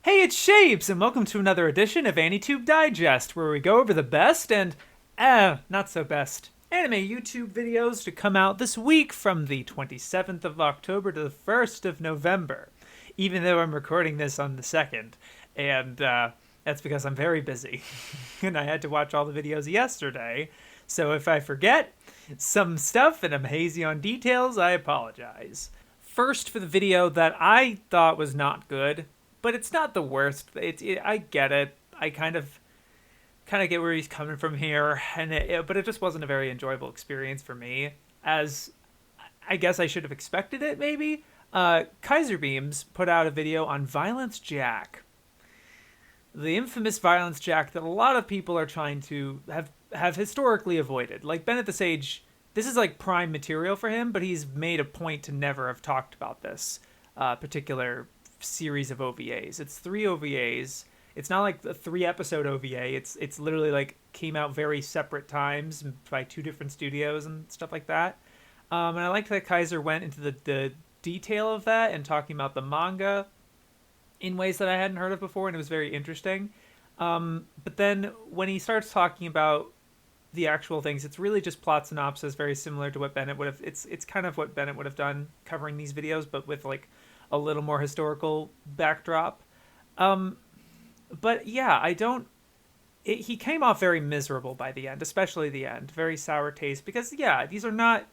Hey, it's Shapes, and welcome to another edition of AniTube Digest, where we go over the best and, not so best anime YouTube videos to come out this week from the 27th of October to the 1st of November, even though I'm recording this on the 2nd, and that's because I'm very busy, and I had to watch all the videos yesterday, so if I forget some stuff and I'm hazy on details, I apologize. First, for the video that I thought was not good, but it's not the worst. I get it. I kind of get where he's coming from here, but it just wasn't a very enjoyable experience for me. As I guess I should have expected it, maybe. KaiserBeamz put out a video on Violence Jack, the infamous Violence Jack that a lot of people are trying to have historically avoided. Like Bennett the Sage, this is like prime material for him, but he's made a point to never have talked about this particular series of OVAs. It's 3 OVAs. It's not like a 3 episode OVA. It's literally like came out very separate times by 2 different studios and stuff like that. And I liked that Kaiser went into the detail of that and talking about the manga in ways that I hadn't heard of before, and it was very interesting. But then when he starts talking about the actual things, it's really just plot synopsis, very similar to what Bennett would have. It's kind of what Bennett would have done covering these videos, but with like a little more historical backdrop. But yeah, he came off very miserable by the end, especially the end. Very sour taste because yeah, these are not.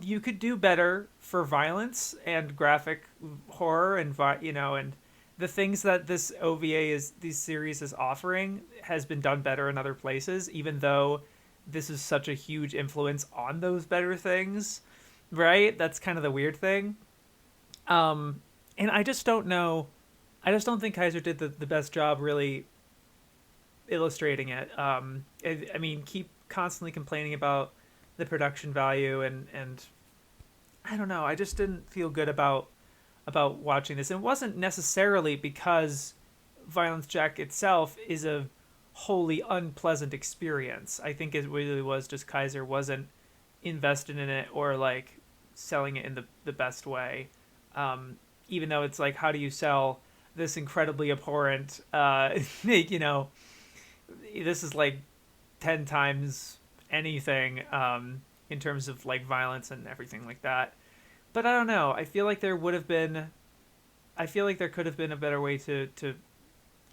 You could do better for violence and graphic horror and and the things that this this series is offering has been done better in other places. Even though this is such a huge influence on those better things, right? That's kind of the weird thing. And I just don't know. I just don't think Kaiser did the best job really illustrating it. I mean, keep constantly complaining about the production value and I don't know. I just didn't feel good about watching this. And it wasn't necessarily because Violence Jack itself is a wholly unpleasant experience. I think it really was just Kaiser wasn't invested in it or like selling it in the best way. Even though it's like, how do you sell this incredibly abhorrent, this is like 10 times anything in terms of like violence and everything like that. But I don't know. I feel like there could have been a better way to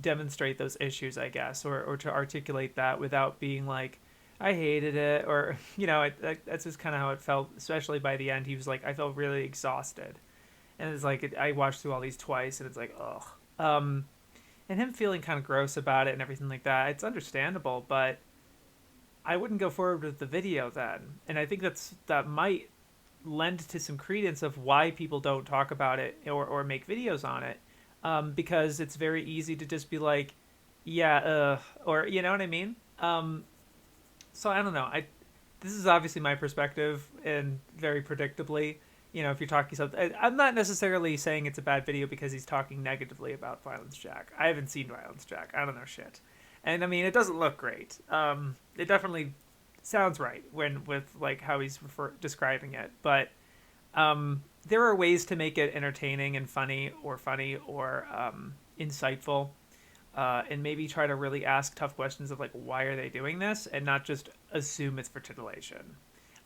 demonstrate those issues, I guess, or to articulate that without being like, I hated it, or, that's just kind of how it felt, especially by the end. He was like, I felt really exhausted. And it's like, I watched through all these twice, and it's like, ugh. And him feeling kind of gross about it and everything like that, it's understandable, but I wouldn't go forward with the video then. And I think that might lend to some credence of why people don't talk about it or make videos on it. Because it's very easy to just be like, yeah, or you know what I mean? So I don't know. This is obviously my perspective, and very predictably, if you're talking something, I'm not necessarily saying it's a bad video because he's talking negatively about Violence Jack. I haven't seen Violence Jack. I don't know shit. And I mean, it doesn't look great. It definitely sounds right with like how he's describing it, but there are ways to make it entertaining and funny or insightful, and maybe try to really ask tough questions of like, why are they doing this, and not just assume it's for titillation.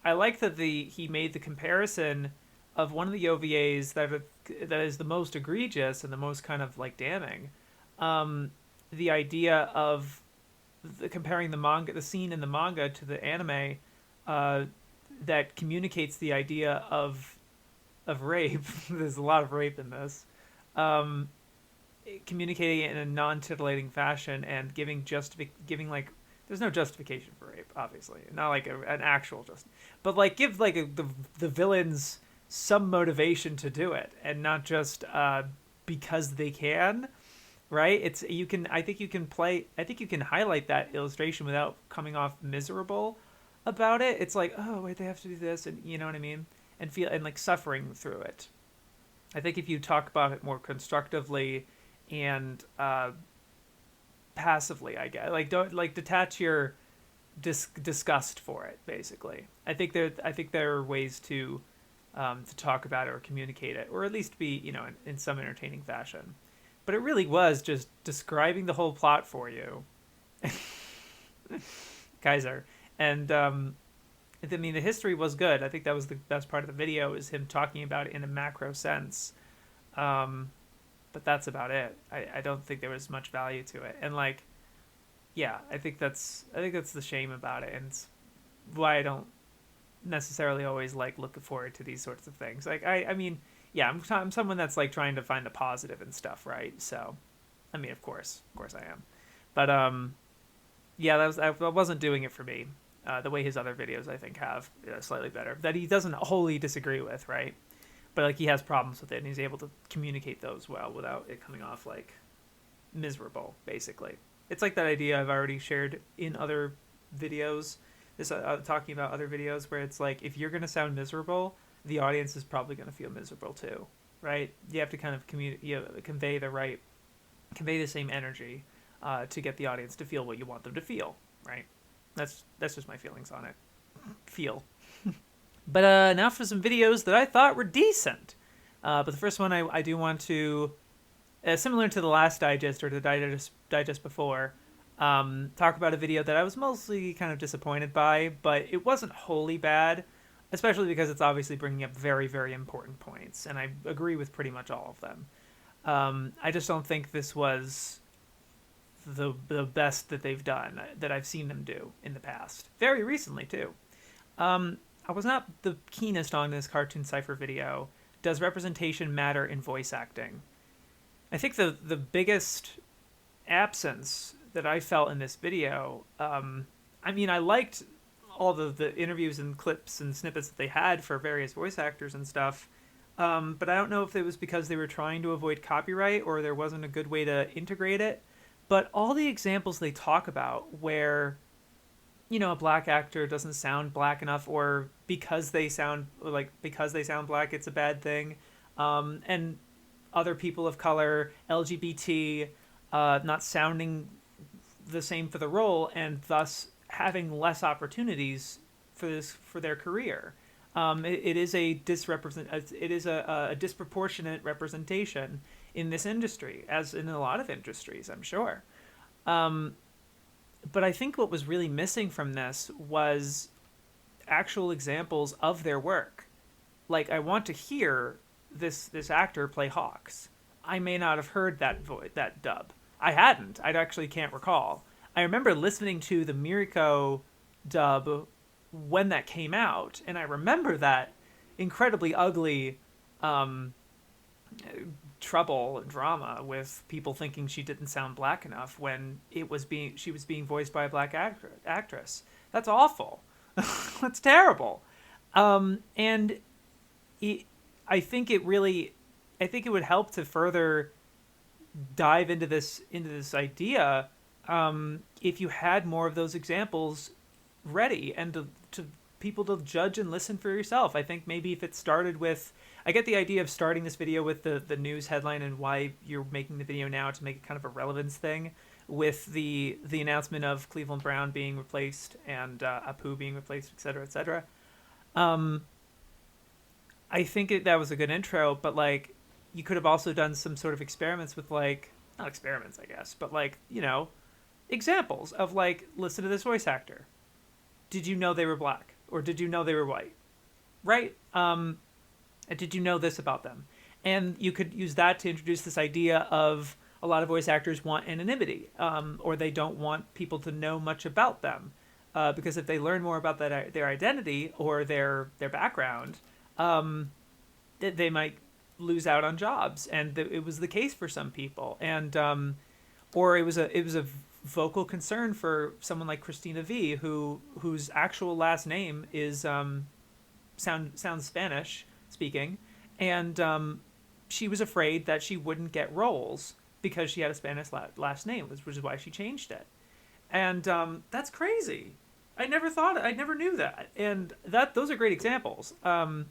I like that he made the comparison of one of the OVAs that is the most egregious and the most kind of like damning. The idea of comparing the scene in the manga to the anime, that communicates the idea of rape. There's a lot of rape in this. Communicating it in a non-titillating fashion and giving like, there's no justification for rape, obviously, not like an actual but like give like the villains some motivation to do it, and not just because they can, right? I think you can highlight that illustration without coming off miserable about it. It's like, oh wait, they have to do this, and you know what I mean, and feel and like suffering through it. I think if you talk about it more constructively and passively, I guess, like, don't like detach your disgust for it, basically. I think there are ways to talk about it or communicate it, or at least be in some entertaining fashion. but it really was just describing the whole plot for you. Kaiser. And I mean, the history was good. I think that was the best part of the video, is him talking about it in a macro sense. But that's about it. I don't think there was much value to it. And like, yeah, I think that's the shame about it, and it's why I don't necessarily always like looking forward to these sorts of things. Like I mean, yeah, I'm someone that's like trying to find the positive and stuff, right? So, I mean, of course I am. But yeah, that wasn't doing it for me. The way his other videos, I think, have slightly better, that he doesn't wholly disagree with, right? But like, he has problems with it, and he's able to communicate those well without it coming off like miserable. Basically, it's like that idea I've already shared in other videos. This talking about other videos where it's like, if you're gonna sound miserable, the audience is probably gonna feel miserable too, right? You have to kind of convey the same energy to get the audience to feel what you want them to feel, right? That's just my feelings on it. Feel. But now for some videos that I thought were decent. But the first one I do want to, similar to the last digest, or the digest before, talk about a video that I was mostly kind of disappointed by, but it wasn't wholly bad, especially because it's obviously bringing up very, very important points, and I agree with pretty much all of them. I just don't think this was the best that they've done, that I've seen them do in the past. Very recently, too. I was not the keenest on this Cartoon Cipher video. Does representation matter in voice acting? I think the biggest absence that I felt in this video, I mean, I liked all the interviews and clips and snippets that they had for various voice actors and stuff, but I don't know if it was because they were trying to avoid copyright or there wasn't a good way to integrate it. But all the examples they talk about where, you know, a black actor doesn't sound black enough, or because they sound black, it's a bad thing, and other people of color, LGBT, not sounding the same for the role, and thus having less opportunities for their career. It is a disproportionate representation in this industry, as in a lot of industries, I'm sure. But I think what was really missing from this was actual examples of their work. Like, I want to hear this actor play Hawks. I may not have heard that dub. I hadn't. I actually can't recall. I remember listening to the Miriko dub when that came out, and I remember that incredibly ugly trouble and drama with people thinking she didn't sound black enough when she was being voiced by a black actress. That's awful. That's terrible. And I think it would help to further dive into this idea if you had more of those examples ready, and to people to judge and listen for yourself. I think maybe if it started with, I get the idea of starting this video with the news headline and why you're making the video now, to make it kind of a relevance thing, with the announcement of Cleveland Brown being replaced and Apu being replaced, etc., etc. I think that was a good intro, but like, you could have also done some sort of experiments with, like, not experiments, I guess, but like, you know, examples of like, listen to this voice actor. Did you know they were black? Or did you know they were white? Right? Did you know this about them? And you could use that to introduce this idea of a lot of voice actors want anonymity, or they don't want people to know much about them. Because if they learn more about their identity or their background, they might lose out on jobs. And it was the case for some people. And or it was a vocal concern for someone like Christina V, whose actual last name is sounds Spanish speaking, and she was afraid that she wouldn't get roles because she had a Spanish last name, which is why she changed it. And that's crazy. I never knew that. And those are great examples. But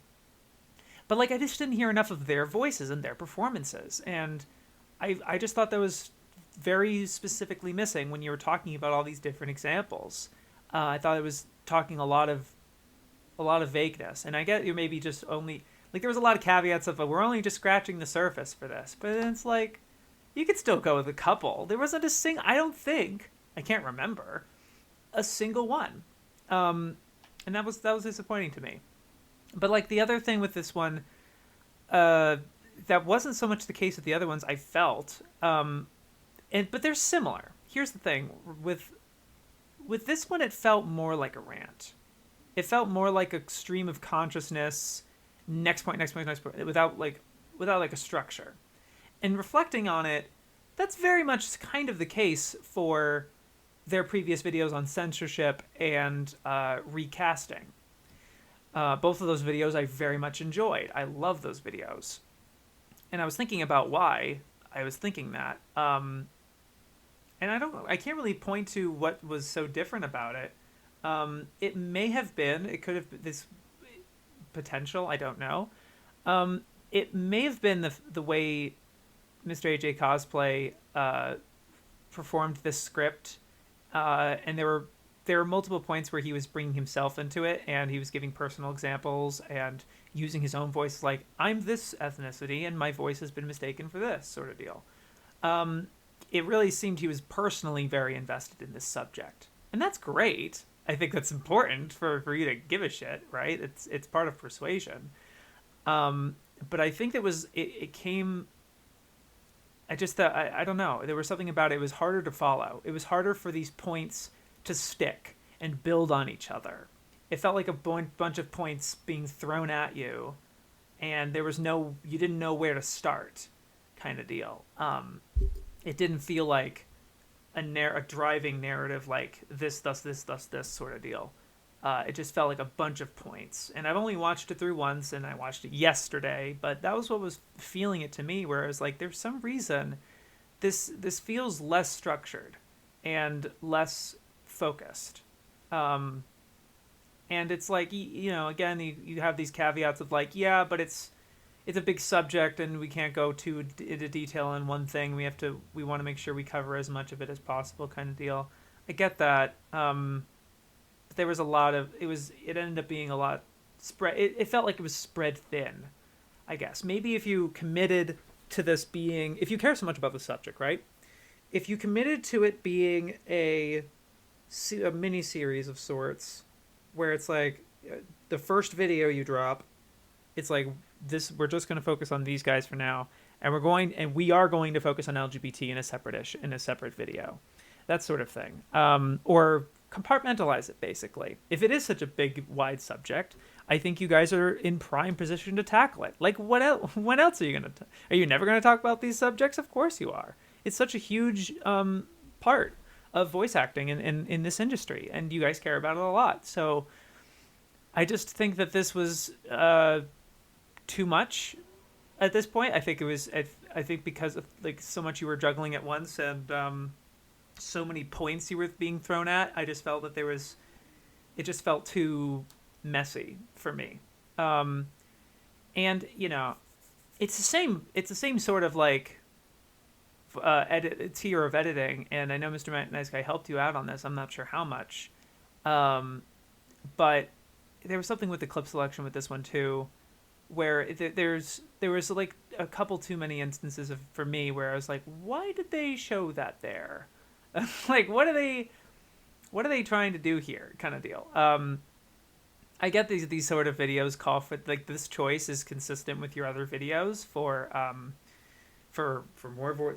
like, I just didn't hear enough of their voices and their performances, and I just thought that was very specifically missing when you were talking about all these different examples. I thought it was talking a lot of vagueness, and I get you maybe just only, like, there was a lot of caveats of we're only just scratching the surface for this, but it's like, You could still go with a couple. There wasn't I don't think, I can't remember, a single one. And that was disappointing to me. But like the other thing with this one, that wasn't so much the case with the other ones, I felt. But they're similar. Here's the thing. With this one, it felt more like a rant. It felt more like a stream of consciousness, next point, without a structure. And reflecting on it, that's very much kind of the case for their previous videos on censorship and recasting. Both of those videos I very much enjoyed. I love those videos. And I was thinking about why I was thinking that. And I can't really point to what was so different about it. It could have been this potential, I don't know. It may have been the way Mr. AJ Cosplay performed this script, and there were multiple points where he was bringing himself into it, and he was giving personal examples and using his own voice, like, I'm this ethnicity and my voice has been mistaken for this sort of deal. It really seemed he was personally very invested in this subject, and that's great. I think that's important for you to give a shit, right? It's part of persuasion. But I think it came. I just thought, I don't know. There was something about it. It was harder to follow. It was harder for these points to stick and build on each other. It felt like a bunch of points being thrown at you, and you didn't know where to start, kind of deal. It didn't feel like a driving narrative, like this, thus, this, thus, this sort of deal. It just felt like a bunch of points. And I've only watched it through once, and I watched it yesterday, but that was what was feeling it to me, where I was like, there's some reason this feels less structured and less focused. And it's like, again, you have these caveats of like, yeah, but it's a big subject and we can't go too into detail on one thing. We want to make sure we cover as much of it as possible, kind of deal. I get that. There was a lot of, it ended up being a lot spread. It felt like it was spread thin, I guess. Maybe if you committed to this being, if you care so much about the subject, right? If you committed to it being a mini series of sorts, where it's like the first video you drop, it's like this, we're just going to focus on these guys for now, and we are going to focus on LGBT in a separate video, that sort of thing, or compartmentalize it, basically. If it is such a big, wide subject, I think you guys are in prime position to tackle it. Like, what else? When else are you gonna? Are you never gonna talk about these subjects? Of course you are. It's such a huge part of voice acting in this industry, and you guys care about it a lot. So, I just think that this was too much at this point. I think it was. I think because of like so much you were juggling at once, and so many points you were being thrown at, I just felt that it just felt too messy for me. And it's the same sort of like tier of editing, and I know Mr. Nice Guy helped you out on this. I'm not sure how much, but there was something with the clip selection with this one too, where there was like a couple too many instances for me where I was like, why did they show that there? Like, what are they trying to do here, kind of deal. I get these sort of videos call for, like, this choice is consistent with your other videos for more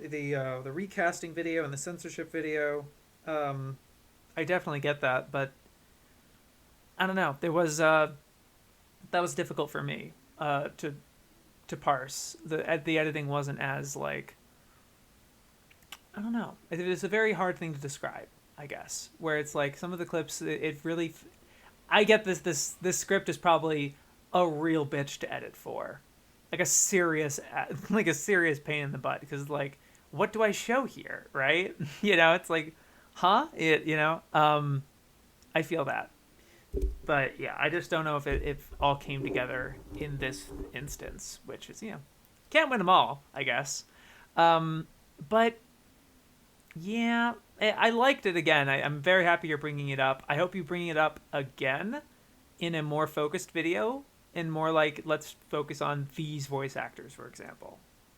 the recasting video and the censorship video. I definitely get that, but I don't know. There was that was difficult for me to parse. The editing wasn't as, like, I don't know. It was a very hard thing to describe, I guess. Where it's like some of the clips, it really, I get this script is probably a real bitch to edit for, like a serious pain in the butt, because like, what do I show here, right? It's like, huh? I feel that, but yeah, I just don't know if it all came together in this instance, which is can't win them all, I guess, but. Yeah, I liked it again. I'm very happy you're bringing it up. I hope you bring it up again in a more focused video, and more like, let's focus on these voice actors, for example.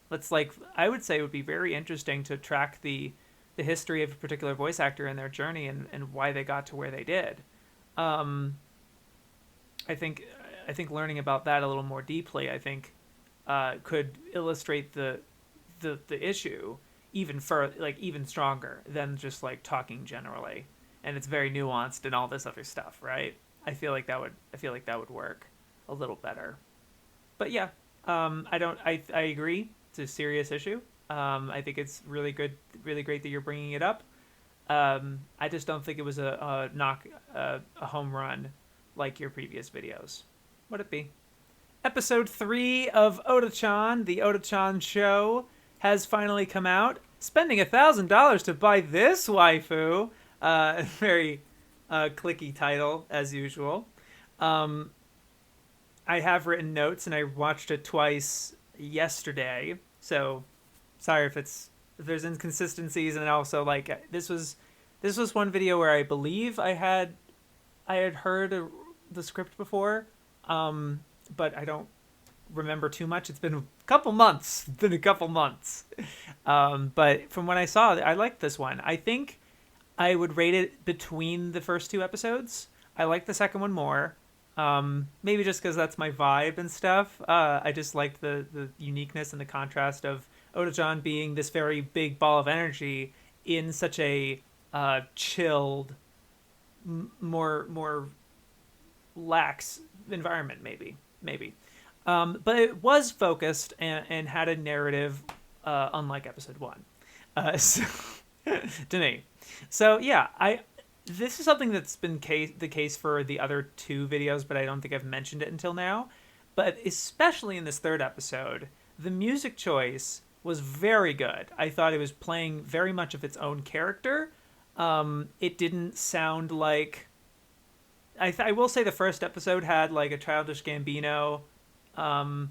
let's like, I would say it would be very interesting to track the history of a particular voice actor and their journey, and why they got to where they did. Um, I think I think learning about that a little more deeply, I think, could illustrate the issue even like even stronger than just like talking generally. And it's very nuanced and all this other stuff, right? I feel like that would work a little better. But yeah, I agree. It's a serious issue. I think it's really great that you're bringing it up. I just don't think it was a home run like your previous videos. Would it be? Episode 3 of Oda-chan, the Oda-chan show, has finally come out. Spending $1,000 to buy this waifu. Very clicky title, as usual. I have written notes, and I watched it twice yesterday. So, sorry if there's inconsistencies, and also like this was one video where I believe I had heard the script before, but I don't remember too much. It's been a couple months. But from what I saw, I liked this one. I think I would rate it between the first two episodes. I like the second one more. Maybe just because that's my vibe and stuff. I just liked the uniqueness and the contrast of Oda-chan being this very big ball of energy in such a chilled, more lax environment, maybe. But it was focused and had a narrative, unlike episode 1. So, to me. So yeah, this is something that's been the case for the other 2 videos, but I don't think I've mentioned it until now. But especially in this 3rd episode, the music choice was very good. I thought it was playing very much of its own character. It didn't sound like... I will say the first episode had like a Childish Gambino remix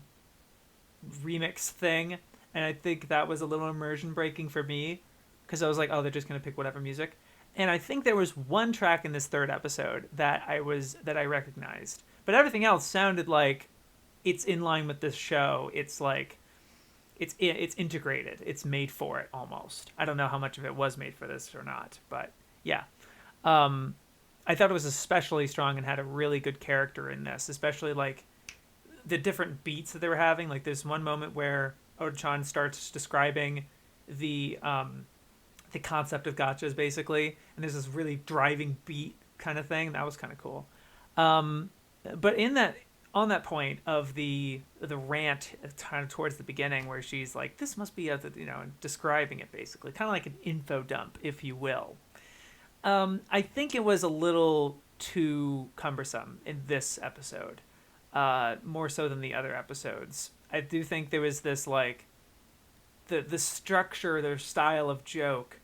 thing, and I think that was a little immersion breaking for me, because I was like, oh, they're just going to pick whatever music. And I think there was one track in this 3rd episode that I recognized, but everything else sounded like it's in line with this show. It's like it's integrated. It's made for it almost. I don't know how much of it was made for this or not, but yeah. I thought it was especially strong and had a really good character in this, especially like the different beats that they were having. Like there's one moment where Oda-chan starts describing the concept of gachas, basically, and there's this really driving beat kind of thing. That was kind of cool. But on that point of the rant kind of towards the beginning, where she's like, this must be describing it, basically kind of like an info dump, if you will. I think it was a little too cumbersome in this episode, more so than the other episodes. I do think there was this like the structure, their style of joke,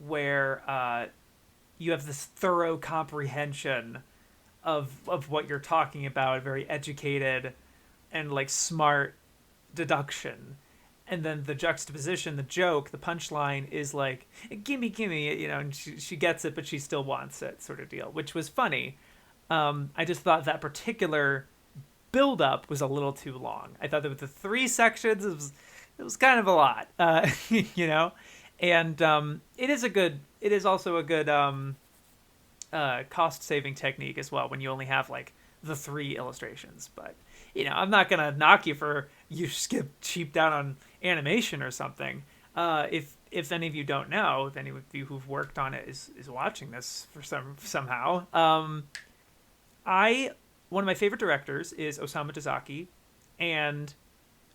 where you have this thorough comprehension of what you're talking about, very educated and like smart deduction. And then the juxtaposition, the joke, the punchline is like, gimme, and she gets it, but she still wants it, sort of deal, which was funny. I just thought that particular build-up was a little too long. I thought that with the 3 sections, it was kind of a lot, And it is also a good cost-saving technique as well, when you only have like the 3 illustrations. But I'm not gonna knock you for you skip cheap down on animation or something. If any of you don't know, if any of you who've worked on it is watching this for somehow, one of my favorite directors is Osamu Tezuka, and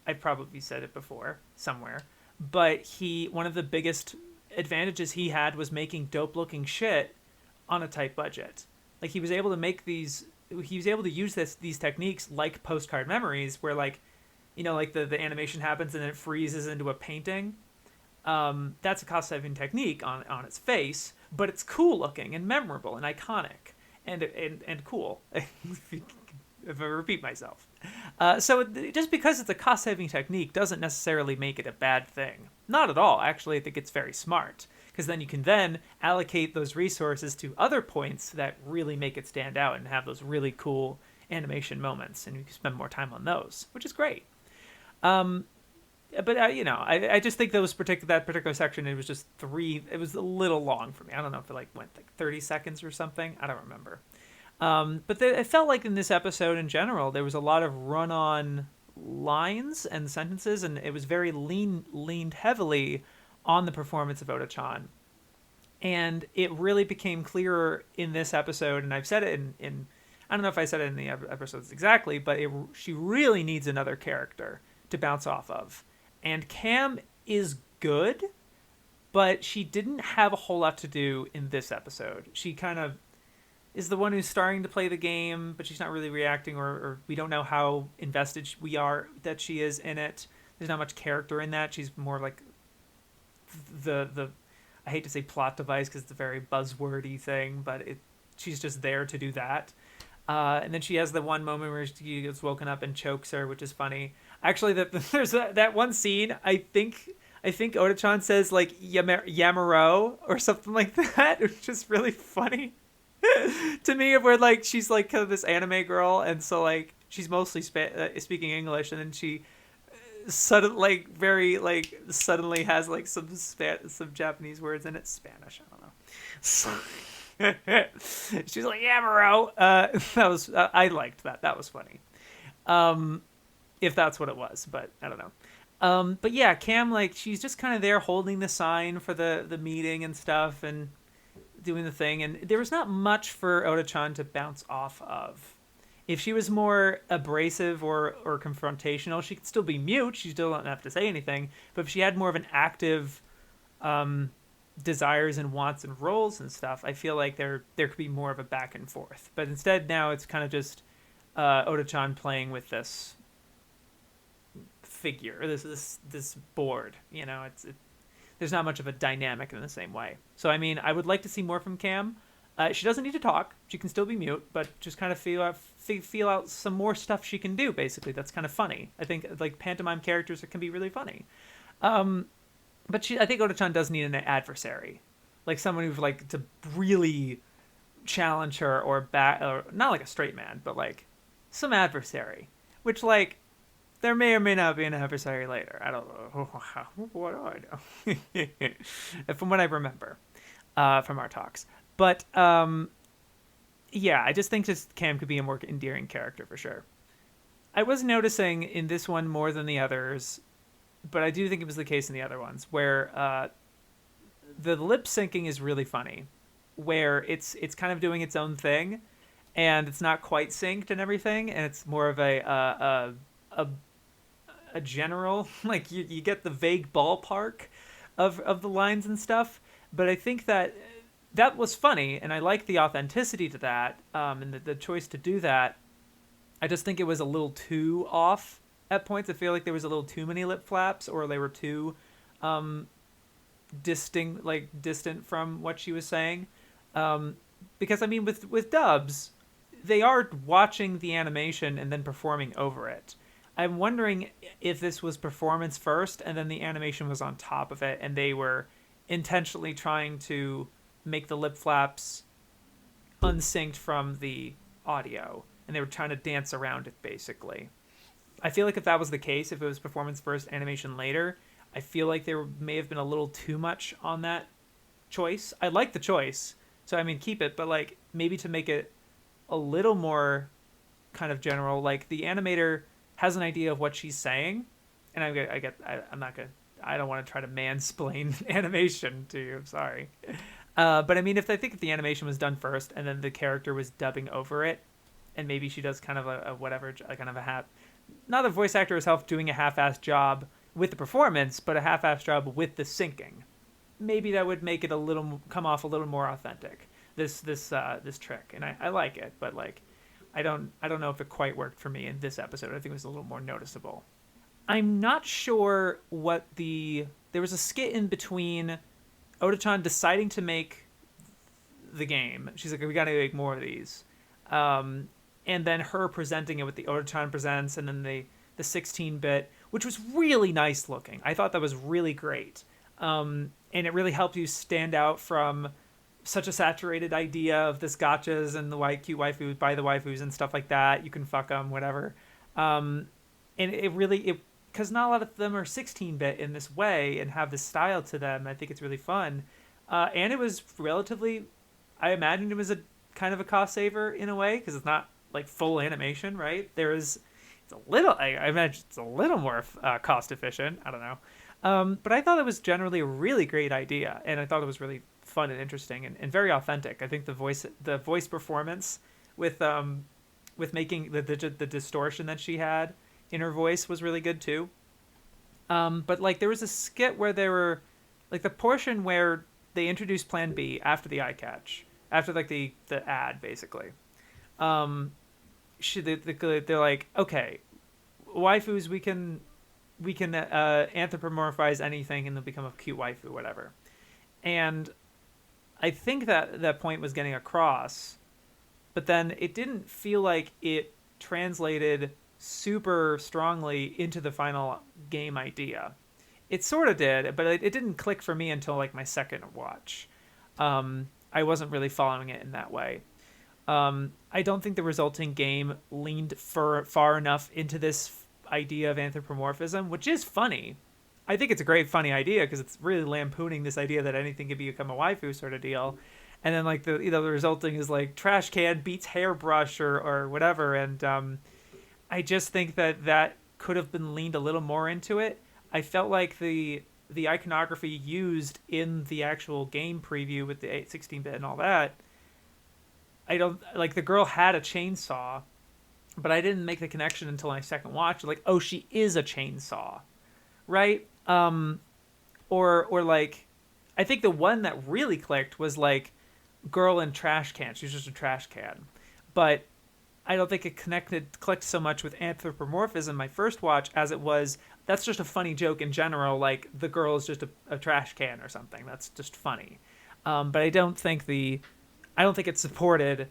I've probably said it before somewhere, but one of the biggest advantages he had was making dope looking shit on a tight budget. Like he was able to make these. He was able to use these techniques like postcard memories, where like, like the animation happens and then it freezes into a painting. That's a cost-saving technique on its face, but it's cool looking and memorable and iconic and cool. If I repeat myself. So just because it's a cost-saving technique doesn't necessarily make it a bad thing. Not at all. Actually, I think it's very smart, because then you can then allocate those resources to other points that really make it stand out and have those really cool animation moments, and you can spend more time on those, which is great. But I just think that particular section, it was just it was a little long for me. I don't know if it like went like 30 seconds or something. I don't remember. But it felt like in this episode in general, there was a lot of run-on lines and sentences, and it was very leaned heavily on the performance of Oda-chan. And it really became clearer in this episode, and I've said it in I don't know if I said it in the episodes exactly, but she really needs another character to bounce off of. And Cam is good, but she didn't have a whole lot to do in this episode. She kind of is the one who's starting to play the game, but she's not really reacting, or we don't know how invested we are that she is in it. There's not much character in that. She's more like the I hate to say plot device because it's a very buzzwordy thing, but she's just there to do that. And then she has the one moment where she gets woken up and chokes her, which is funny. Actually, there's that one scene. I think Oda-chan says like Yamaro or something like that, which is really funny to me. Where like she's like kind of this anime girl, and so like she's mostly speaking English, and then she suddenly has like some Japanese words in it, Spanish. I don't know. So, she's like Yamaro. That was I liked that. That was funny. If that's what it was, but I don't know. But yeah, Cam, like she's just kind of there holding the sign for the meeting and stuff and doing the thing, and there was not much for Oda-chan to bounce off of. If she was more abrasive or confrontational, she could still be mute. She still don't have to say anything. But if she had more of an active desires and wants and roles and stuff, I feel like there could be more of a back and forth. But instead now it's kind of just Oda-chan playing with this figure, or this board. You know, there's not much of a dynamic in the same way. So I mean, I would like to see more from Cam. She doesn't need to talk. She can still be mute, but just kind of feel out some more stuff she can do. Basically, that's kind of funny. I think like pantomime characters can be really funny. But I think Oda-chan does need an adversary, like someone who's like to really challenge her or not like a straight man, but like some adversary. Which like there may or may not be an adversary later. I don't know. What do I know? From what I remember from our talks. But, yeah, I just think Cam could be a more endearing character for sure. I was noticing in this one more than the others, but I do think it was the case in the other ones, where the lip syncing is really funny, where it's kind of doing its own thing, and it's not quite synced and everything, and it's more of a general, like you get the vague ballpark of the lines and stuff, but I think that was funny, and I like the authenticity to that, and the choice to do that. I just think it was a little too off at points. I feel like there was a little too many lip flaps, or they were too distant from what she was saying. Because I mean, with dubs, they are watching the animation and then performing over it. I'm wondering if this was performance first, and then the animation was on top of it, and they were intentionally trying to make the lip flaps unsynced from the audio, and they were trying to dance around it, basically. I feel like if that was the case, if it was performance first, animation later, I feel like there may have been a little too much on that choice. I like the choice, so I mean, keep it, but like maybe to make it a little more kind of general, like the animator has an idea of what she's saying, and I don't want to try to mansplain animation to you, I'm sorry. But I mean, if the animation was done first and then the character was dubbing over it, and maybe she does kind of not a voice actor herself doing a half-assed job with the performance, but a half-assed job with the syncing. Maybe that would make it come off a little more authentic. This trick, and I like it, but like, I don't know if it quite worked for me in this episode. I think it was a little more noticeable. I'm not sure there was a skit in between Oda-chan deciding to make the game. She's like, we gotta make more of these. And then her presenting it with the Oda-chan Presents, and then the 16-bit, which was really nice looking. I thought that was really great. And it really helped you stand out from such a saturated idea of this gotchas and the cute waifus, buy the waifus and stuff like that. You can fuck them, whatever. And it because not a lot of them are 16-bit in this way and have this style to them. I think it's really fun. And it was relatively, I imagined it was a kind of a cost saver in a way, because it's not like full animation, right? It's a little, I imagine it's a little more cost efficient. I don't know. But I thought it was generally a really great idea, and I thought it was really fun and interesting and very authentic. I think the voice performance with making the distortion that she had in her voice was really good too. But like there was a skit where there were like the portion where they introduced Plan B after the eye catch, after like the ad basically. They're like, okay, waifus, we can anthropomorphize anything and they'll become a cute waifu, whatever. And I think that point was getting across, but then it didn't feel like it translated super strongly into the final game idea. It sort of did, but it didn't click for me until like my second watch. I wasn't really following it in that way. I don't think the resulting game leaned far enough into this idea of anthropomorphism, which is funny. I think it's a great funny idea because it's really lampooning this idea that anything can become a waifu sort of deal. And then like the resulting is like trash can beats hairbrush or whatever. And I just think that could have been leaned a little more into it. I felt like the iconography used in the actual game preview with the 16-bit and all that, I don't like, the girl had a chainsaw, but I didn't make the connection until my second watch. Like, oh, she is a chainsaw, right? Or like, I think the one that really clicked was like girl in trash can. She was just a trash can, but I don't think it clicked so much with anthropomorphism my first watch as it was, that's just a funny joke in general, like the girl is just a trash can or something. That's just funny. But I don't think it supported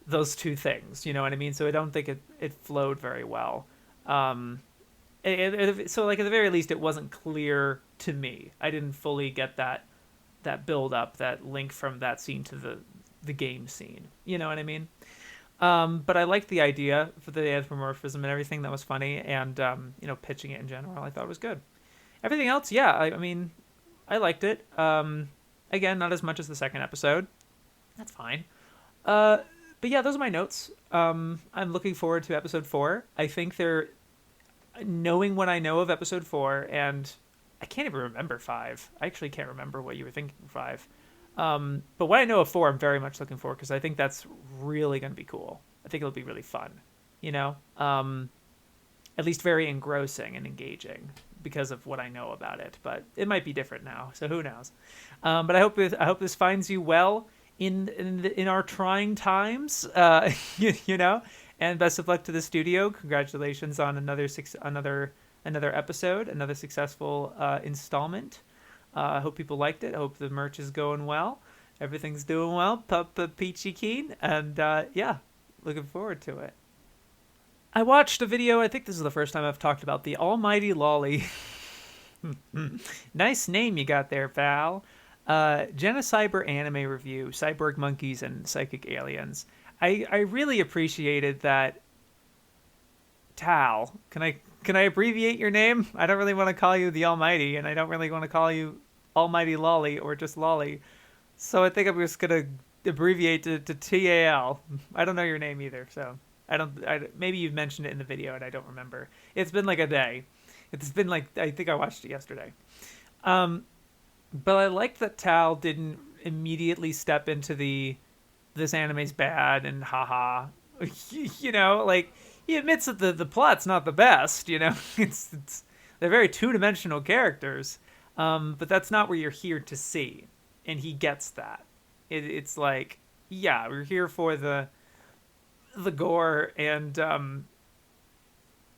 those two things, you know what I mean? So I don't think it flowed very well. So like at the very least, it wasn't clear to me. I didn't fully get that build up, that link from that scene to the game scene. You know what I mean? But I liked the idea for the anthropomorphism and everything. That was funny. And, pitching it in general, I thought was good. Everything else, yeah, I mean, I liked it. Again, not as much as the second episode. That's fine. But yeah, those are my notes. I'm looking forward to episode 4. I think knowing what I know of episode 4, and I can't even remember 5. I actually can't remember what you were thinking 5. But what I know of 4, I'm very much looking forward, because I think that's really going to be cool. I think it'll be really fun, at least very engrossing and engaging because of what I know about it. But it might be different now, so who knows? But I hope this finds you well in our trying times, and best of luck to the studio. Congratulations on another episode, another successful installment. I hope people liked it. I hope the merch is going well. Everything's doing well. Papa Peachy Keen. And yeah, looking forward to it. I watched a video. I think this is the first time I've talked about TheAlmightyLoli. Nice name you got there, pal. Genocyber anime review, cyborg monkeys and psychic aliens. I really appreciated that. Tal, can I abbreviate your name? I don't really want to call you the Almighty, and I don't really want to call you AlmightyLoli or just Lolly. So I think I'm just gonna abbreviate to TAL. I don't know your name either, so maybe you've mentioned it in the video and I don't remember. It's been like a day. It's been like, I think I watched it yesterday. But I liked that Tal didn't immediately step into this anime's bad and haha. Like, he admits that the plot's not the best, it's they're very two-dimensional characters, but that's not what you're here to see, and he gets that. It's like, yeah, we're here for the gore and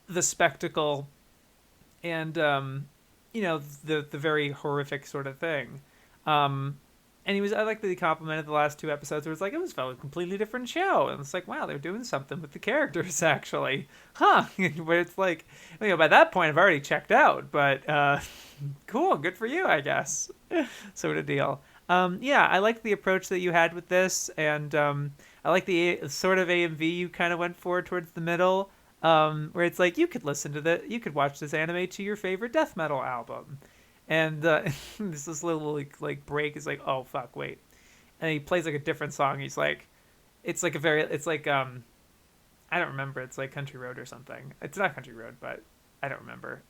the spectacle and the very horrific sort of thing. And I like that he complimented the last 2 episodes where it's like, it was a completely different show. And it's like, wow, they're doing something with the characters, actually. Huh. But it's like, by that point, I've already checked out. But cool, good for you, I guess. Sort of deal. Yeah, I like the approach that you had with this. And I like the sort of AMV you kind of went for towards the middle. where it's like you could watch this anime to your favorite death metal album, and this little like break is like, oh fuck, wait, and he plays like a different song. He's like, it's like I don't remember. It's like Country Road or something. It's not Country Road, but I don't remember.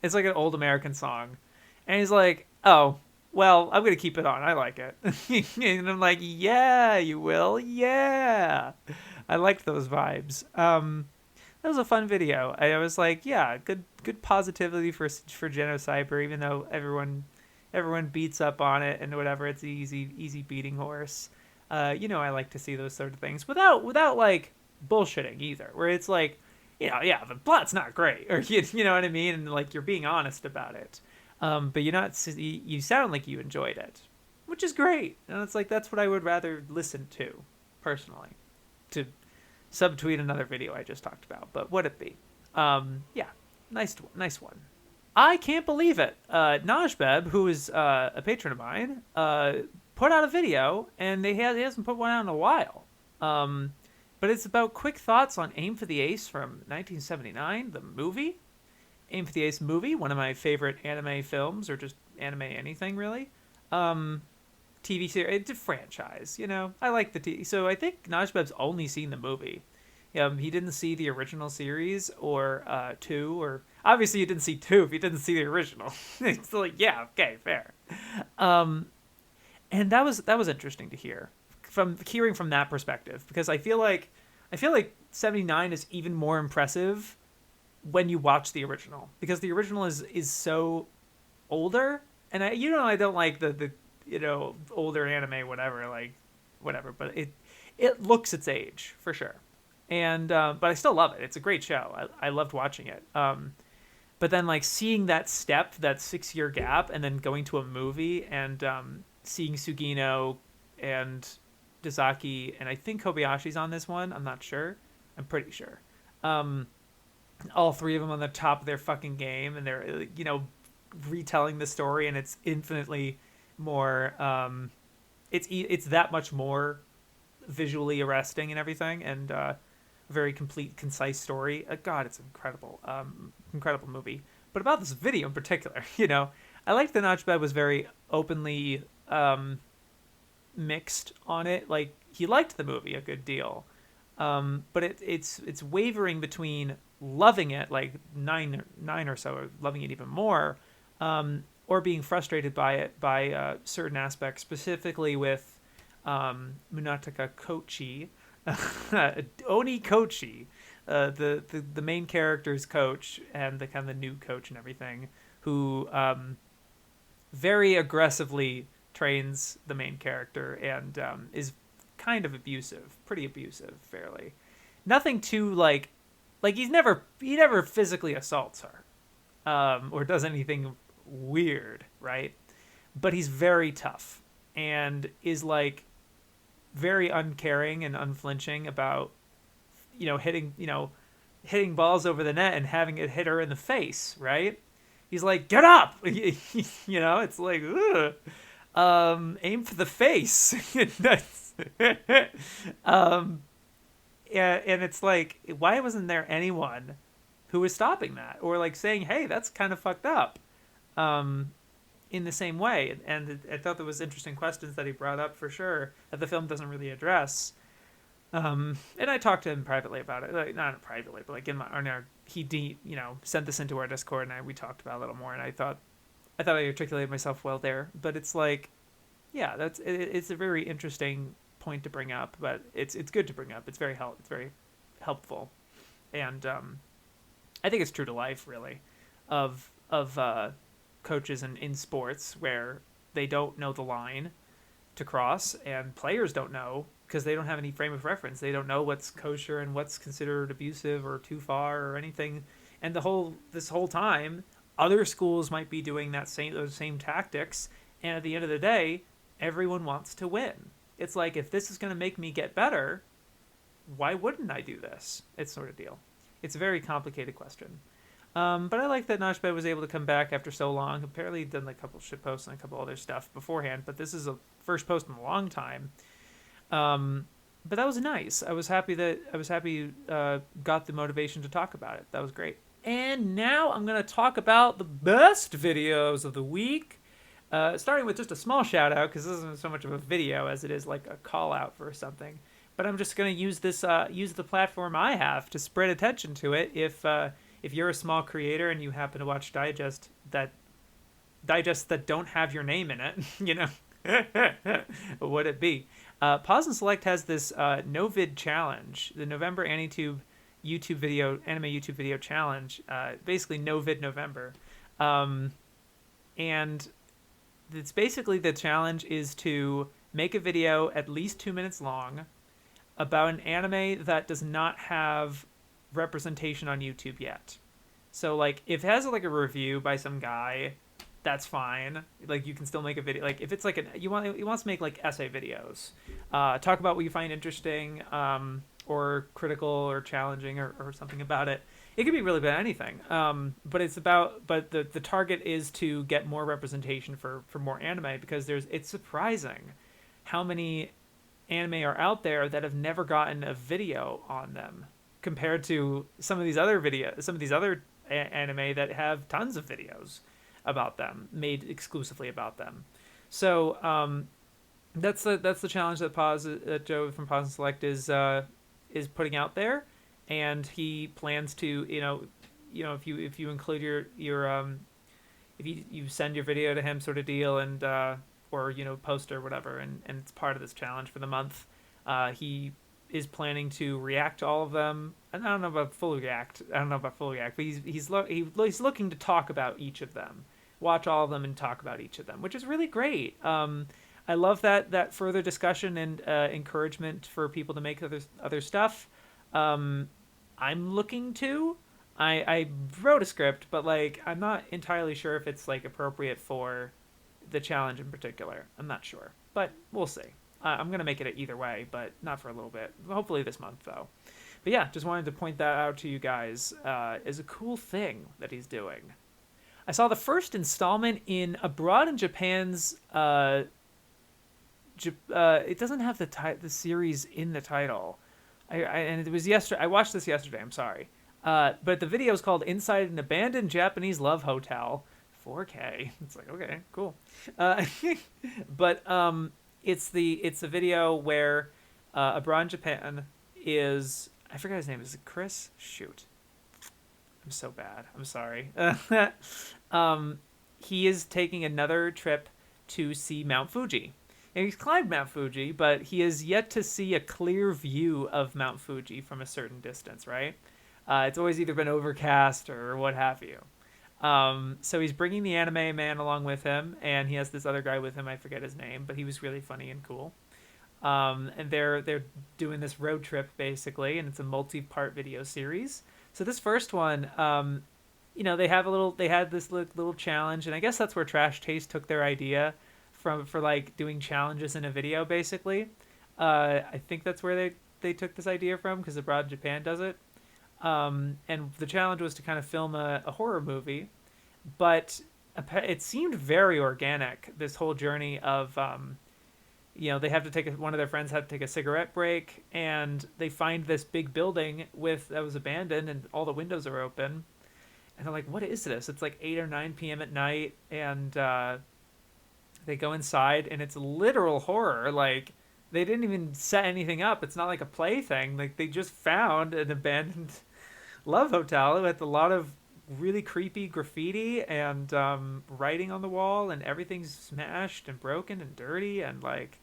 It's like an old American song, and he's like, oh. Well, I'm going to keep it on. I like it. And I'm like, yeah, you will. Yeah. I liked those vibes. That was a fun video. I was like, yeah, good positivity for GilLiesHere, even though everyone beats up on it and whatever. It's easy beating horse. I like to see those sort of things without like bullshitting either, where it's like, yeah, the plot's not great, or you know what I mean, and like you're being honest about it. But you sound like you enjoyed it, which is great. And it's like, that's what I would rather listen to, personally, to subtweet another video I just talked about. But would it be? Yeah, nice one. I can't believe it. Najbeb, who is a patron of mine, put out a video, and he hasn't put one out in a while. But it's about quick thoughts on Aim for the Ace from 1979, the movie. Aim for the Ace movie, one of my favorite anime films, or just anime anything, really. TV series, it's a franchise, I like the TV. So I think Najbeb's only seen the movie. He didn't see the original series, or 2, or... Obviously you didn't see 2 if you didn't see the original. It's like, yeah, okay, fair. And that was interesting to hearing from that perspective, because I feel like 79 is even more impressive when you watch the original, because the original is so older, and I don't like the older anime, whatever, but it looks its age for sure, and but I still love it. It's a great show. I loved watching it. But then like seeing that 6-year gap, and then going to a movie and seeing Sugino and Dazaki, and I think Kobayashi's on this one. I'm not sure. I'm pretty sure. All three of them on the top of their fucking game, and they're retelling the story, and it's infinitely more it's that much more visually arresting and everything, and a very complete, concise story. God, it's incredible movie. But about this video in particular, I liked that Najbeb was very openly mixed on it. Like, he liked the movie a good deal, but it's wavering between loving it, like nine or so, or loving it even more, or being frustrated by it, by certain aspects, specifically with Munetaka Kochi, Oni Kochi, the main character's coach, and the kind of the new coach and everything, who very aggressively trains the main character, and is kind of pretty abusive, fairly. Nothing too like he never physically assaults her, or does anything weird, right? But he's very tough, and is like very uncaring and unflinching about hitting balls over the net and having it hit her in the face, right? He's like, get up. It's like, ugh. Aim for the face. And it's like, why wasn't there anyone who was stopping that, or like saying, hey, that's kind of fucked up, in the same way? And I thought there was interesting questions that he brought up, for sure, that the film doesn't really address. And I talked to him privately about it, like, not privately, but like he sent this into our Discord, and we talked about it a little more, and I thought I articulated myself well there. But it's like, yeah, it's a very interesting point to bring up, but it's good to bring up. It's very helpful, and I think it's true to life, really, of coaches in sports, where they don't know the line to cross, and players don't know, because they don't have any frame of reference. They don't know what's kosher and what's considered abusive or too far or anything. And this whole time, other schools might be doing those same tactics, and at the end of the day, everyone wants to win. It's like, if this is going to make me get better, why wouldn't I do this? It's sort of deal. It's a very complicated question. But I like that Najbeb was able to come back after so long. Apparently he'd done like a couple shit posts and a couple other stuff beforehand, but this is a first post in a long time. but that was nice. I was happy got the motivation to talk about it. That was great. And now I'm gonna talk about the best videos of the week. Starting with just a small shout out because this isn't so much of a video as it is like a call out for something. But I'm just gonna use use the platform I have to spread attention to it. If you're a small creator and you happen to watch digests that don't have your name in it, you know, what would it be? Pause and Select has this no vid challenge, the November AniTube anime YouTube video challenge. Basically no vid November, and it's basically the challenge is to make a video at least 2 minutes long about an anime that does not have representation on YouTube yet. So like if it has like a review by some guy, that's fine. Like you can still make a video. Like if it's like you wants to make like essay videos, talk about what you find interesting, or critical or challenging or something about it. It could be really about anything. But the target is to get more representation for more anime because it's surprising how many anime are out there that have never gotten a video on them compared to some of these other anime that have tons of videos about them made exclusively about them. So that's the challenge that Joe from Pause and Select is putting out there, and he plans to if you include your if you send your video to him sort of deal, and or post or whatever, and it's part of this challenge for the month. He is planning to react to all of them. And I don't know about full react, but he's looking to talk about each of them, watch all of them, and talk about each of them, which is really great. I love that further discussion and encouragement for people to make other stuff. I'm looking to. I wrote a script, but like I'm not entirely sure if it's like appropriate for the challenge in particular. I'm not sure, but we'll see. I'm gonna make it either way, but not for a little bit. Hopefully this month though. But yeah, just wanted to point that out to you guys as a cool thing that he's doing. I saw the first installment in Abroad in Japan's. It doesn't have the series in the title. And it was yesterday. I watched this yesterday. I'm sorry, but the video is called "Inside an Abandoned Japanese Love Hotel." 4K. It's like okay, cool. But it's a video where Abroad in Japan is, I forgot his name. Is it Chris? Shoot. I'm so bad. I'm sorry. He is taking another trip to see Mount Fuji. And he's climbed Mount Fuji, but he has yet to see a clear view of Mount Fuji from a certain distance, right? It's always either been overcast or what have you. So he's bringing the anime man along with him, and he has this other guy with him. I forget his name, but he was really funny and cool. And they're doing this road trip basically, and it's a multi-part video series. So this first one, they had this little challenge, and I guess that's where Trash Taste took their idea for like doing challenges in a video basically. I think that's where they took this idea from because Abroad Japan does it. And the challenge was to kind of film a horror movie, but it seemed very organic, this whole journey of they have to one of their friends had to take a cigarette break, and they find this big building that was abandoned and all the windows are open, and they're like, what is this? It's like 8 or 9 p.m. at night, and they go inside, and it's literal horror. Like they didn't even set anything up. It's not like a play thing. Like they just found an abandoned love hotel with a lot of really creepy graffiti and writing on the wall, and everything's smashed and broken and dirty and like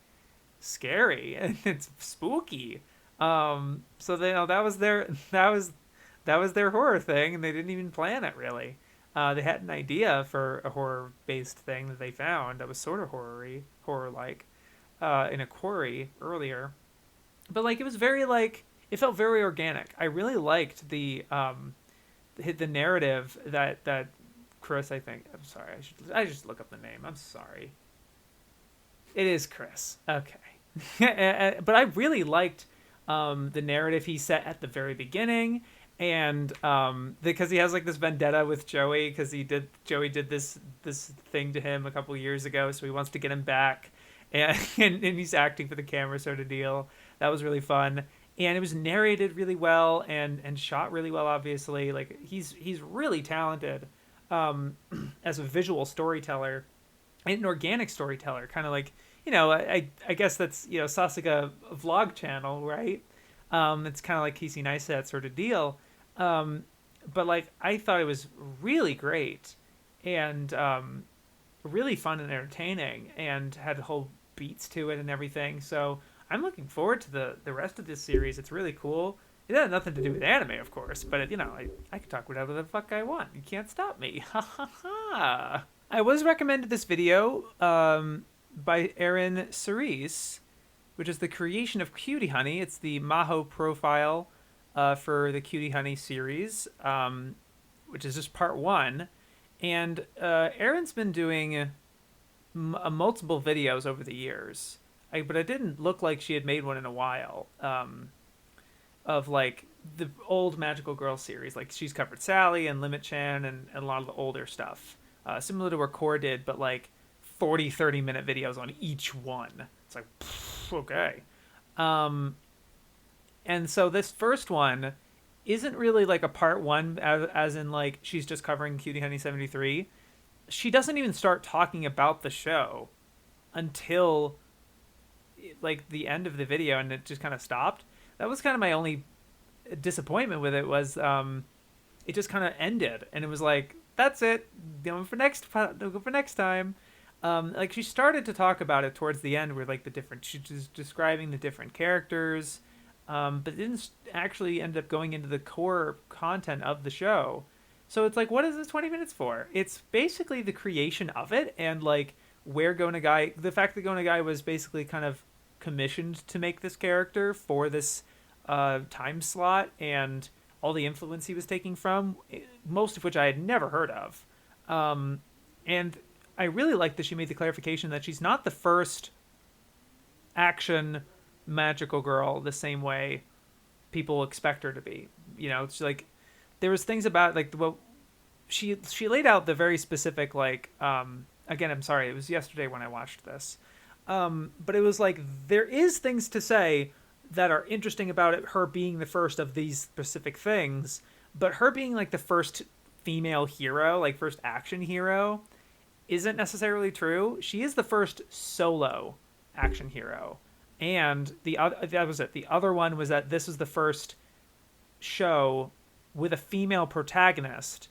scary, and it's spooky. So that was their horror thing, and they didn't even plan it really. They had an idea for a horror based thing that they found that was sort of horror like in a quarry earlier, but like it was very like it felt very organic. I really liked the narrative that Chris, I think. I'm sorry. I just look up the name. I'm sorry. It is Chris. Okay. But I really liked the narrative he set at the very beginning, and because he has like this vendetta with Joey because Joey did this thing to him a couple years ago, so he wants to get him back, and he's acting for the camera sort of deal. That was really fun. And it was narrated really well and shot really well, obviously. Like he's really talented as a visual storyteller and an organic storyteller, kind of like, I guess that's, Sasuga vlog channel, right? It's kind of like Casey Neistat sort of deal. But like I thought it was really great and really fun and entertaining and had whole beats to it and everything. So I'm looking forward to the rest of this series. It's really cool. It had nothing to do with anime, of course, but I can talk whatever the fuck I want. You can't stop me. Ha ha ha. I was recommended this video by ErynCerise, which is the creation of Cutie Honey. It's the Maho profile for the Cutie Honey series, which is just part 1. And Erin's been doing multiple videos over the years, but it didn't look like she had made one in a while. Of like the old Magical Girl series, like she's covered Sally and Limit Chan and a lot of the older stuff, similar to what Core did, but like 40-30 minute videos on each one. It's like, okay. And so this first one isn't really like a part 1, as in like she's just covering Cutie Honey 73. She doesn't even start talking about the show until like the end of the video, and it just kind of stopped. That was kind of my only disappointment with it, was it just kind of ended, and it was like, that's it, go for next time. Like she started to talk about it towards the end, where like she was describing the different characters, but it didn't actually end up going into the core content of the show. So it's like, what is this 20 minutes for? It's basically the creation of it, and like where Go Nagai, the fact that Go Nagai was basically kind of commissioned to make this character for this time slot, and all the influence he was taking from, most of which I had never heard of. And I really like that she made the clarification that she's not the first action magical girl the same way people expect her to be. It's like there was things about like she laid out the very specific, like again, I'm sorry, it was yesterday when I watched this. But it was like, there is things to say that are interesting about it, her being the first of these specific things, but her being like the first female hero, like first action hero, isn't necessarily true. She is the first solo action hero. And that was it. The other one was that this was the first show with a female protagonist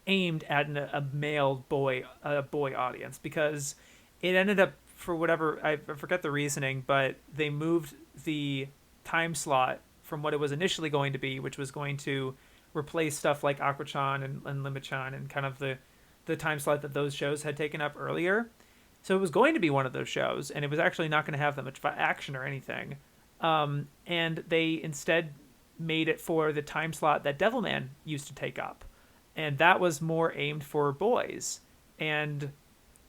aimed at a male boy audience, because it ended up, for whatever, I forget the reasoning, but they moved the time slot from what it was initially going to be, which was going to replace stuff like Aqua-chan and Limit-chan and kind of the time slot that those shows had taken up earlier. So it was going to be one of those shows, and it was actually not going to have that much action or anything. And they instead made it for the time slot that Devilman used to take up. And that was more aimed for boys. And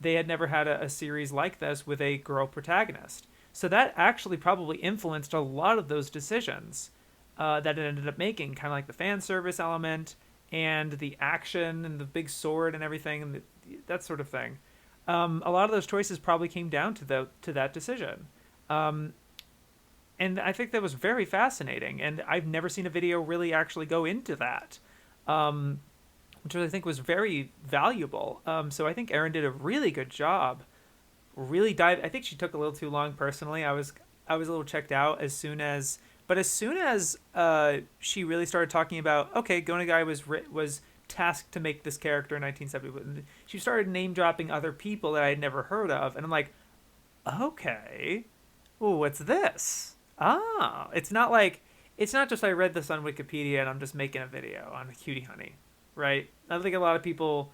they had never had a series like this with a girl protagonist. So that actually probably influenced a lot of those decisions that it ended up making, kind of like the fan service element and the action and the big sword and everything, and that sort of thing. A lot of those choices probably came down to that decision. And I think that was very fascinating, and I've never seen a video really actually go into that, which I think was very valuable. So I think Erin did a really good job. I think she took a little too long personally. I was a little checked out as soon as she really started talking about, okay, Go Nagai was tasked to make this character in 1970. She started name dropping other people that I had never heard of, and I'm like, okay, well, what's this? It's not just I read this on Wikipedia and I'm just making a video on Cutie Honey, right? I think a lot of people,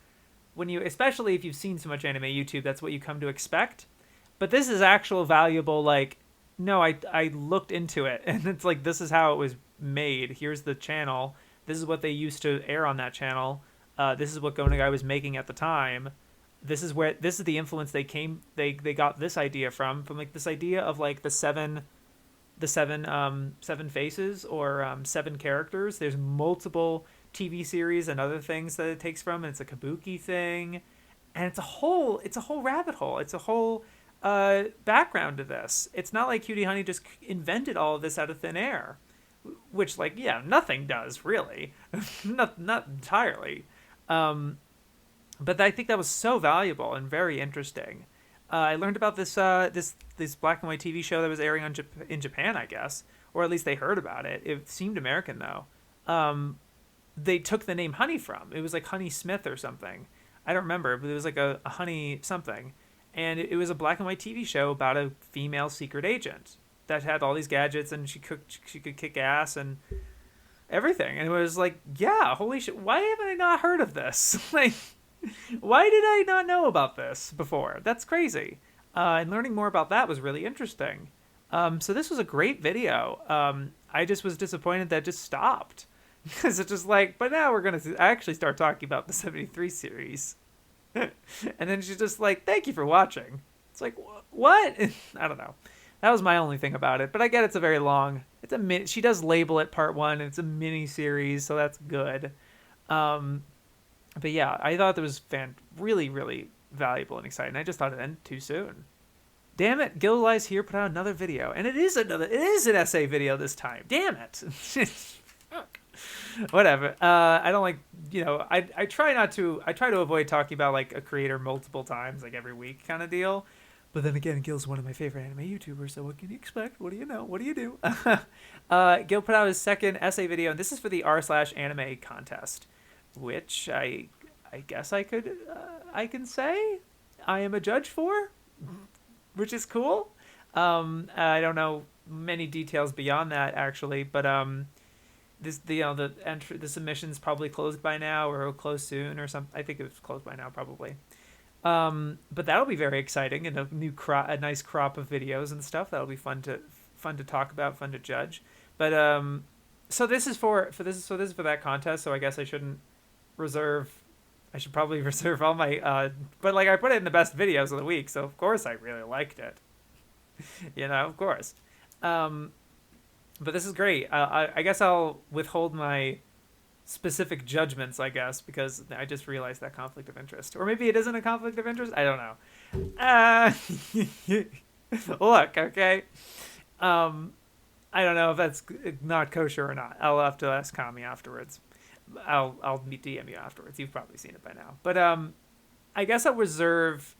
especially if you've seen so much anime YouTube, that's what you come to expect. But this is actual valuable, like, no, I looked into it, and it's like, this is how it was made. Here's the channel. This is what they used to air on that channel. This is what Go Nagai was making at the time. This is the influence they got this idea from like this idea of like the seven faces, or 7 characters. There's multiple TV series and other things that it takes from, and it's a kabuki thing, and it's a whole rabbit hole. It's a whole background to this. It's not like Cutie Honey just invented all of this out of thin air, which, like, yeah, nothing does really, not entirely. But I think that was so valuable and very interesting. I learned about this black and white TV show that was airing in Japan, I guess, or at least they heard about it. It seemed American though. They took the name Honey from. It was like Honey Smith or something. I don't remember, but it was like a Honey something. And it was a black and white TV show about a female secret agent that had all these gadgets, and she could kick ass and everything. And it was like, yeah, holy shit, why haven't I not heard of this? Like, why did I not know about this before? That's crazy. And learning more about that was really interesting. So this was a great video. I just was disappointed that it just stopped. Because it's just like, but now we're going to actually start talking about the 73 series. And then she's just like, thank you for watching. It's like, what? I don't know. That was my only thing about it. But I get it's a very long, she does label it part 1. It's a mini series, so that's good. But yeah, I thought that was really, really valuable and exciting. I just thought it ended too soon. Damn it, GilLiesHere put out another video. And it is an essay video this time. Damn it. Whatever. I don't like, I try to avoid talking about like a creator multiple times, like every week kind of deal. But then again, Gil's one of my favorite anime YouTubers, so what can you expect? What do you know? What do you do? Gil put out his second essay video, and this is for the r/anime contest, which I guess I can say I am a judge for, which is cool. I don't know many details beyond that actually, but the submission's probably closed by now, or it'll close soon or something. I think it's closed by now probably. But that'll be very exciting, and a nice crop of videos and stuff. That'll be fun to talk about, fun to judge. But so this is for that contest. So I guess I should probably reserve all my but like I put it in the best videos of the week, so of course I really liked it. Of course. But this is great. I guess I'll withhold my specific judgments, I guess, because I just realized that conflict of interest. Or maybe it isn't a conflict of interest. I don't know. Look, okay. I don't know if that's not kosher or not. I'll have to ask Kami afterwards. I'll DM you afterwards. You've probably seen it by now. But I guess I'll reserve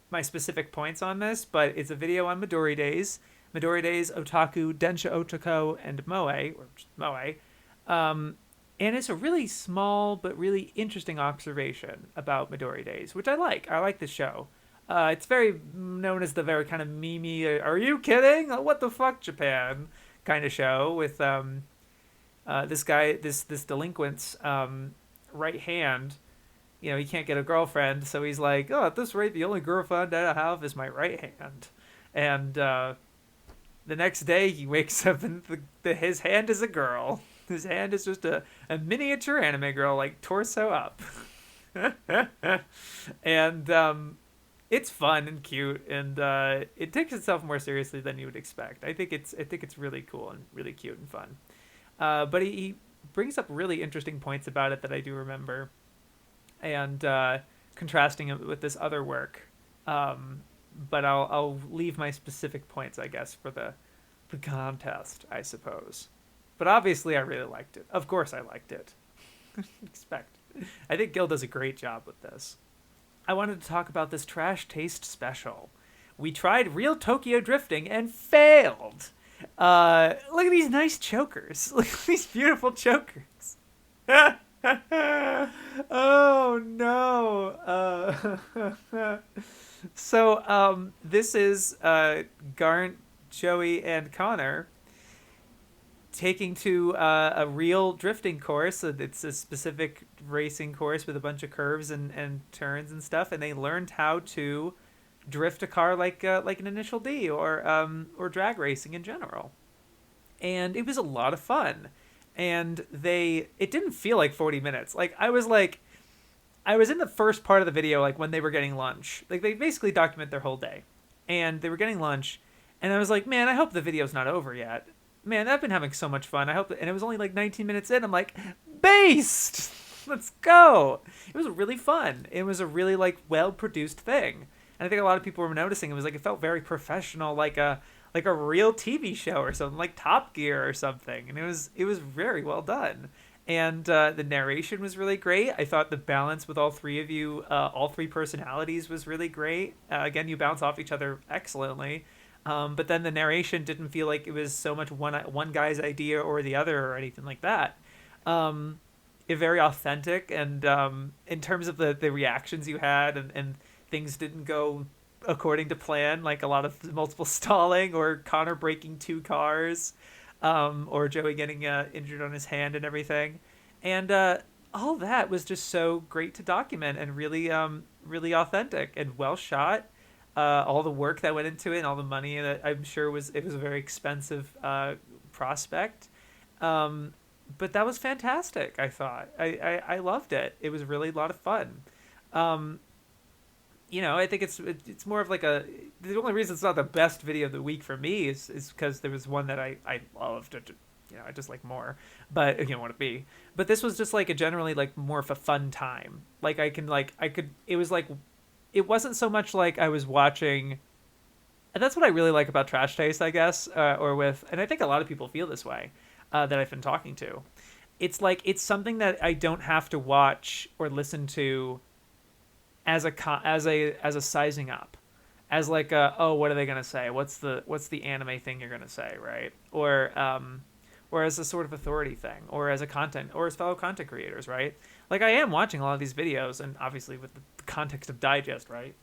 my specific points on this, but it's a video on Midori Days. Midori Days, Otaku, Densha Otoko, and Moe. And it's a really small but really interesting observation about Midori Days, which I like. I like the show. It's very known as the very kind of meme-y, are you kidding? What the fuck, Japan? Kind of show with this guy, this delinquent's right hand. He can't get a girlfriend, so he's like, oh, at this rate, the only girlfriend I have is my right hand. And the next day, he wakes up and his hand is a girl. His hand is just a miniature anime girl, like torso up. And it's fun and cute, and it takes itself more seriously than you would expect. I think it's really cool and really cute and fun. But he brings up really interesting points about it that I do remember, and contrasting it with this other work. But I'll leave my specific points, I guess, for the contest, I suppose. But obviously, I really liked it. Of course, I liked it. Expect. I think Gil does a great job with this. I wanted to talk about this Trash Taste special. We tried real Tokyo drifting and failed. Look at these nice chokers. Look at these beautiful chokers. Oh no. So this is Garnt, Joey, and Connor taking to a real drifting course. It's a specific racing course with a bunch of curves and turns and stuff, and they learned how to drift a car like an Initial D or drag racing in general. And it was a lot of fun. And it didn't feel like 40 minutes. Like I was in the first part of the video, like when they were getting lunch. Like they basically document their whole day, and they were getting lunch, and I was like, man, I hope the video's not over yet. Man, I've been having so much fun. I hope and it was only like 19 minutes in. I'm like, based, let's go. It was really fun. It was a really like well-produced thing. And I think a lot of people were noticing it was like it felt very professional, like a real TV show or something, like Top Gear or something. And it was very well done. And the narration was really great. I thought the balance with all three of you, all three personalities, was really great. Again, you bounce off each other excellently. But then the narration didn't feel like it was so much one guy's idea or the other or anything like that. It very authentic, and in terms of the reactions you had, and things didn't go according to plan, like a lot of multiple stalling or Connor breaking two cars, or Joey getting injured on his hand and everything. And all that was just so great to document, and really really authentic and well shot. All the work that went into it and all the money that I'm sure was a very expensive prospect. But that was fantastic, I thought. I loved it. It was really a lot of fun. I think it's more of like the only reason it's not the best video of the week for me is because there was one that I loved. I just like more, but what it be. But this was just like a generally like more of a fun time. Like it was like, it wasn't so much like I was watching, and that's what I really like about Trash Taste, I guess, and I think a lot of people feel this way, that I've been talking to. It's like, it's something that I don't have to watch or listen to as a sizing up, as like what are they gonna say? What's the anime thing you're gonna say, right? Or as a sort of authority thing, or as fellow content creators, right? Like, I am watching a lot of these videos, and obviously with the context of Digest, right?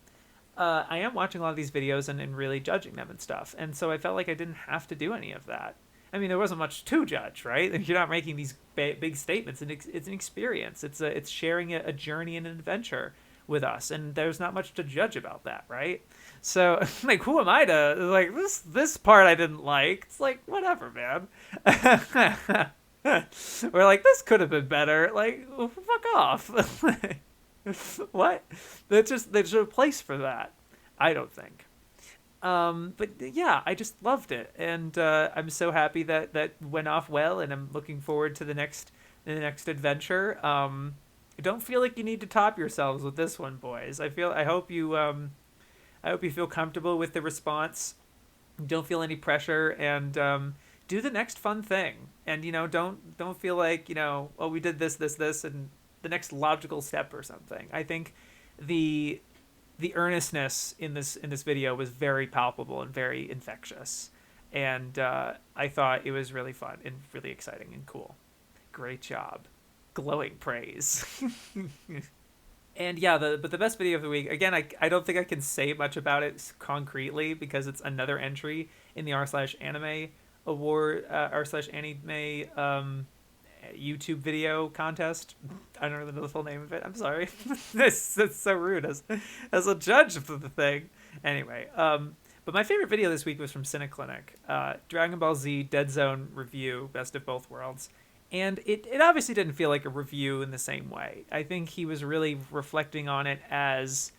I am watching a lot of these videos and really judging them and stuff, and so I felt like I didn't have to do any of that. I mean, there wasn't much to judge, right? You're not making these big statements, and it's an experience. It's sharing a journey and an adventure with us, and there's not much to judge about that, right? So, like, who am I to, like, this part I didn't like? It's like, whatever, man. Or like, this could have been better. Like, well, fuck off. What? There's a place for that, I don't think. But yeah, I just loved it, and I'm so happy that went off well, and I'm looking forward to the next adventure. Don't feel like you need to top yourselves with this one, boys. I hope you feel comfortable with the response. Don't feel any pressure, and do the next fun thing. And don't feel like oh, we did this, and the next logical step or something. I think the earnestness in this video was very palpable and very infectious, and I thought it was really fun and really exciting and cool. Great job. Glowing praise. And yeah, but the best video of the week, again, I don't think I can say much about it concretely, because it's another entry in the r/anime award, r/anime YouTube video contest. I don't really know the full name of it. I'm sorry. That's so rude as a judge of the thing. Anyway, but my favorite video this week was from TheCynicClinic, Dragon Ball Z Dead Zone review, Best of Both Worlds. And it obviously didn't feel like a review in the same way. I think he was really reflecting on it as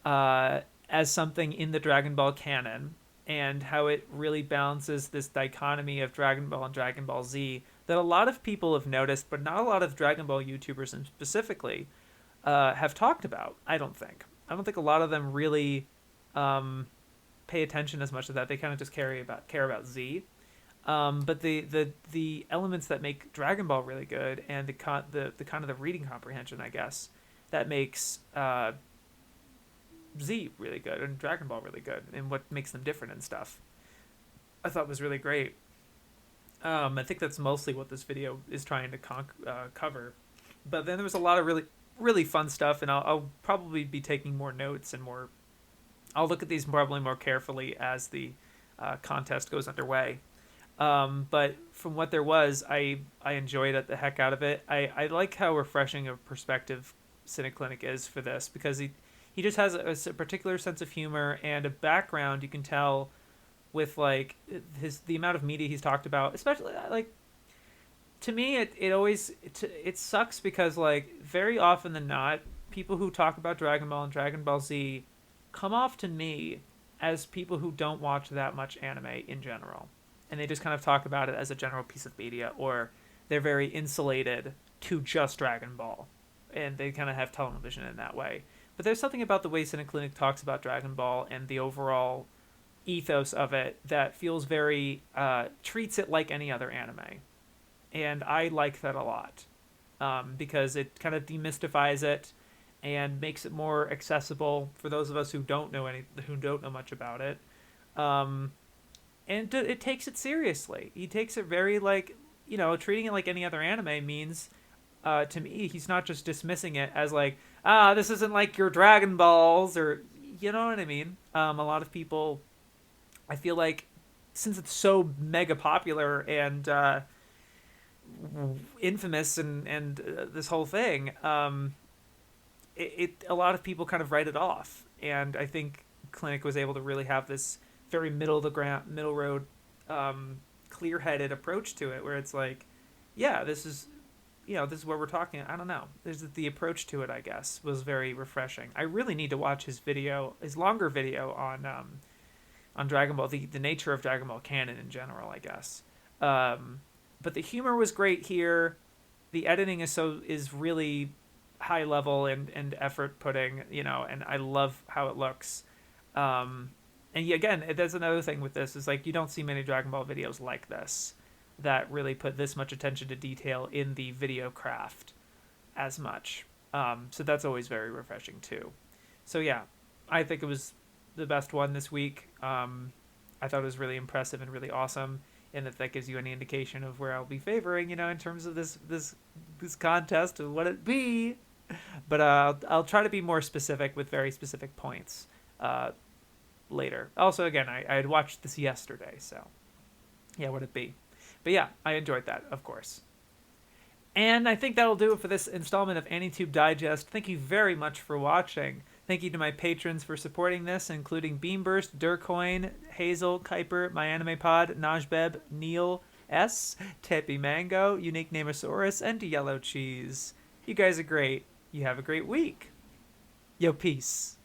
something in the Dragon Ball canon, and how it really balances this dichotomy of Dragon Ball and Dragon Ball Z that a lot of people have noticed, but not a lot of Dragon Ball YouTubers and specifically have talked about. I don't think a lot of them really pay attention as much to that. They kind of just care about Z. But the elements that make Dragon Ball really good, and the kind of the reading comprehension, I guess, that makes Z really good and Dragon Ball really good, and what makes them different and stuff, I thought was really great. I think that's mostly what this video is trying to cover. But then there was a lot of really, really fun stuff, and I'll probably be taking more notes, and I'll look at these probably more carefully as the contest goes underway. But from what there was, I enjoyed it the heck out of it. I like how refreshing a perspective TheCynicClinic is for this, because he just has a particular sense of humor and a background you can tell with like the amount of media he's talked about, especially like, to me it sucks, because like very often than not, people who talk about Dragon Ball and Dragon Ball Z come off to me as people who don't watch that much anime in general. And they just kind of talk about it as a general piece of media, or they're very insulated to just Dragon Ball, and they kind of have television in that way. But there's something about the way CynicClinic talks about Dragon Ball and the overall ethos of it that feels very treats it like any other anime, and I like that a lot, because it kind of demystifies it and makes it more accessible for those of us who don't know much about it. Um, and it takes it seriously. He takes it very like, treating it like any other anime means, to me, he's not just dismissing it as like, this isn't like your Dragon Balls, or you know what I mean. A lot of people, I feel like, since it's so mega popular and infamous and this whole thing, a lot of people kind of write it off, and I think Clinic was able to really have this very middle road, clear-headed approach to it, where it's like, yeah, this is what we're talking. I don't know. There's the approach to it, I guess, was very refreshing. I really need to watch his longer video on Dragon Ball, the nature of Dragon Ball canon in general, I guess. But the humor was great here. The editing is really high level and effort putting, and I love how it looks. And again, that's another thing with this, is like, you don't see many Dragon Ball videos like this that really put this much attention to detail in the video craft as much. So that's always very refreshing too. So yeah, I think it was the best one this week. I thought it was really impressive and really awesome, and if that gives you any indication of where I'll be favoring, in terms of this contest, and what it be. But I'll try to be more specific with very specific points later. Also, again, I had watched this yesterday, so yeah, what it be. But yeah, I enjoyed that, of course. And I think that'll do it for this installment of AniTube Digest. Thank you very much for watching. Thank you to my patrons for supporting this, including Beamburst, Durcoin, Hazel, Kuiper, MyAnimePod, Najbeb, Neil S, Teppy Mango, Unique Namosaurus, and Yellow Cheese. You guys are great. You have a great week. Yo, peace.